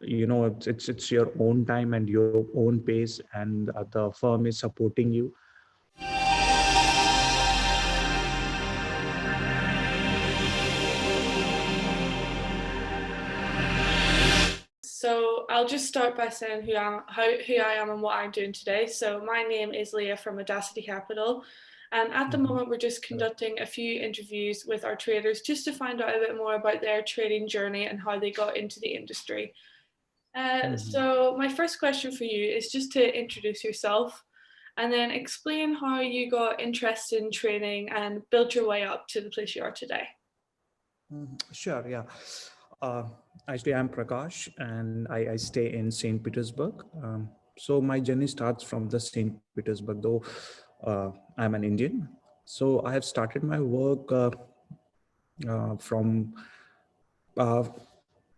it's your own time and your own pace, and the firm is supporting you. So I'll just start by saying who I am and what I'm doing today. So my name is Leah from Audacity Capital. And at the moment, we're just conducting a few interviews with our traders just to find out a bit more about their trading journey and how they got into the industry. So my first question for you is just to introduce yourself and then explain how you got interested in trading and build your way up to the place you are today. Sure, yeah. Uh, Actually, I'm Prakash, and I stay in St. Petersburg. So my journey starts from the St. Petersburg, though I'm an Indian. So I have started my work from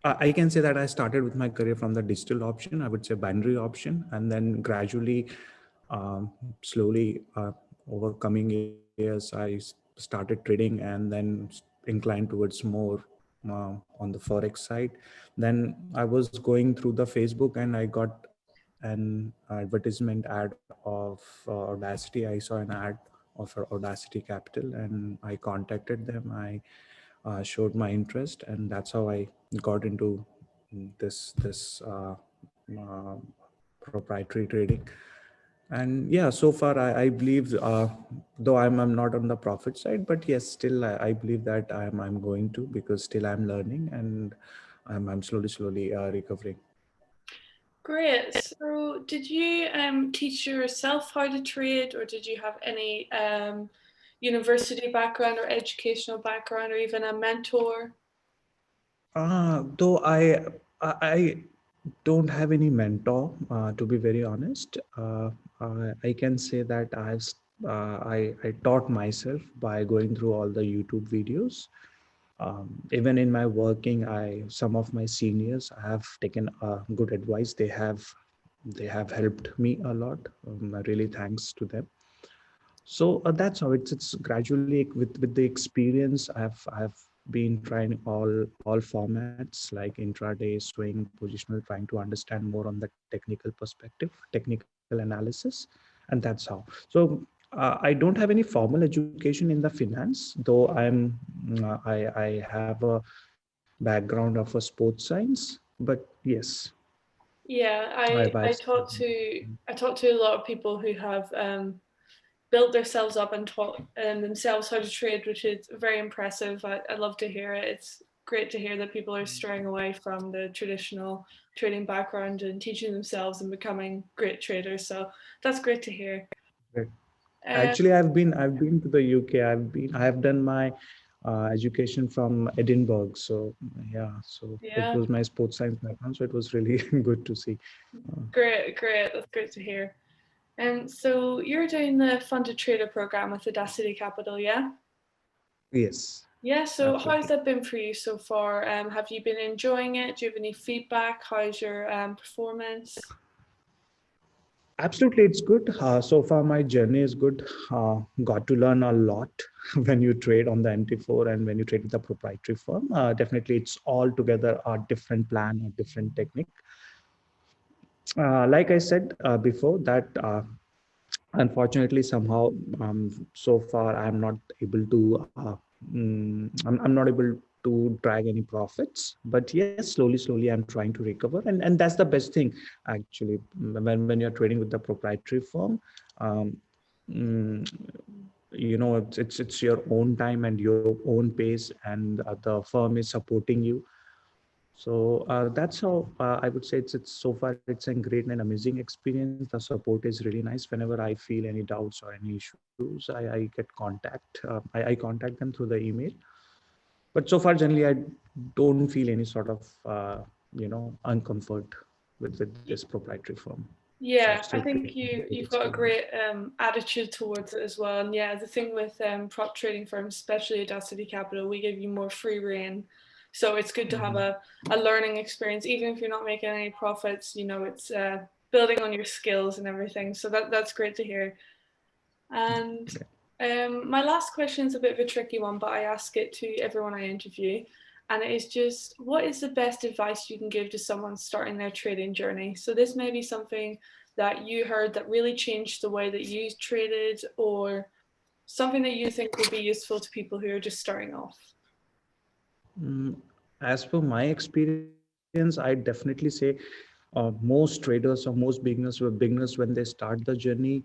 I can say that I started with my career from the digital option, I would say binary option, and then gradually, slowly, over coming years, started trading and then inclined towards more on the forex side. Then I was going through the Facebook and I got an advertisement ad of Audacity. I saw an ad of Audacity Capital, and I contacted them. I showed my interest, and that's how I got into this uh, proprietary trading. And yeah, so far I believe, though I'm not on the profit side, but yes, still I believe that I'm going to, because still I'm learning, and I'm slowly recovering. Great. So, did you teach yourself how to trade, or did you have any university background or educational background, or even a mentor? Though I don't have any mentor, to be very honest. I can say that I taught myself by going through all the YouTube videos. Even in my working, I some of my seniors have taken good advice. They have helped me a lot. Really thanks to them. So that's how it's gradually with the experience. I've been trying all formats like intraday, swing, positional, trying to understand more on the technical perspective, technical analysis, and that's how. So I don't have any formal education in the finance, though I have a background of a sports science, but yes, Yeah, I've I talked to a lot of people who have built themselves up and taught themselves how to trade, which is very impressive. I love to hear it. It's great to hear that people are straying away from the traditional trading background and teaching themselves and becoming great traders. So that's great to hear. Um, Actually, I've been to the UK. I have done my education from Edinburgh. So yeah, so it yeah, was my sports science background. So it was really good to see. Uh, great. That's great to hear. And so you're doing the funded trader program with Audacity Capital, yeah? yes, Yeah, so how's absolutely. that been for you so far? Have you been enjoying it? Do you have any feedback? How's your performance? Absolutely, it's good. So far, my journey is good. Got to learn a lot when you trade on the MT4 and when you trade with a proprietary firm. Definitely, it's all together a different plan, a different technique. Like I said before, that unfortunately somehow, so far I'm not able to I'm not able to drag any profits, but yes, slowly I'm trying to recover, and that's the best thing actually, when you're trading with the proprietary firm. um, mm, it's your own time and your own pace, and the firm is supporting you. So that's how I would say it's so far it's a great and amazing experience. The support is really nice. Whenever I feel any doubts or any issues, I get contact. I contact them through the email. But so far, generally, I don't feel any sort of uncomfort with this proprietary firm. So I'm Yeah, I still think pretty you've got a experienced. great attitude towards it as well. And yeah, the thing with prop trading firms, especially Audacity Capital, we give you more free reign. So it's good to have Mhm. a learning experience, even if you're not making any profits. You know, it's building on your skills and everything. So that's great to hear. And my last question is a bit of a tricky one, but I ask it to everyone I interview. and it is just, what is the best advice you can give to someone starting their trading journey? So this may be something that you heard that really changed the way that you traded, or something that you think will be useful to people who are just starting off. Mm, as per my experience, I definitely say most traders or most beginners when they start the journey,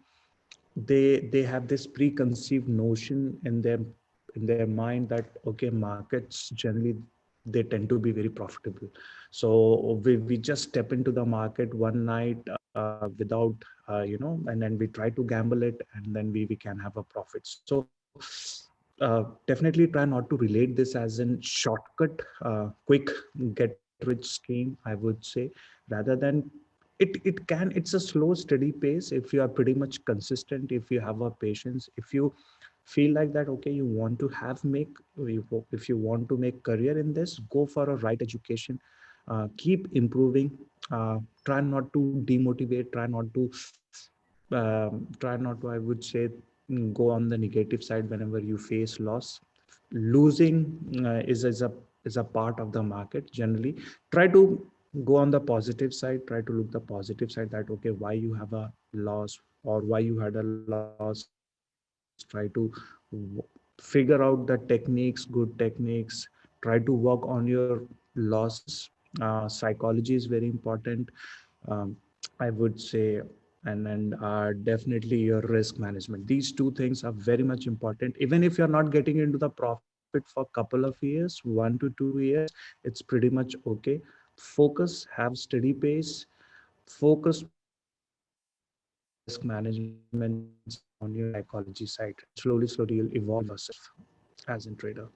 they have this preconceived notion in their mind that okay, markets generally they tend to be very profitable. So we just step into the market one night without and then we try to gamble it, and then we can have a profit. So definitely try not to relate this as in shortcut, quick get rich scheme, I would say, rather than it's a slow steady pace. If you are pretty much consistent, if you have a patience, if you feel like that okay, you want to have make if you want to make career in this, go for a right education, keep improving, try not to demotivate, try not to, I would say, go on the negative side whenever you face loss. Losing is a part of the market generally. Try to go on the positive side, try to look the positive side, that okay, why you have a loss or why you had a loss. Try to figure out the techniques, good techniques, try to work on your losses. Psychology is very important, um, I would say. And definitely your risk management, these two things are very much important. Even if you're not getting into the profit for a couple of years, 1 to 2 years, it's pretty much okay. Focus, have steady pace, focus more on your risk management side, on your psychology side, and slowly you'll evolve yourself as a trader.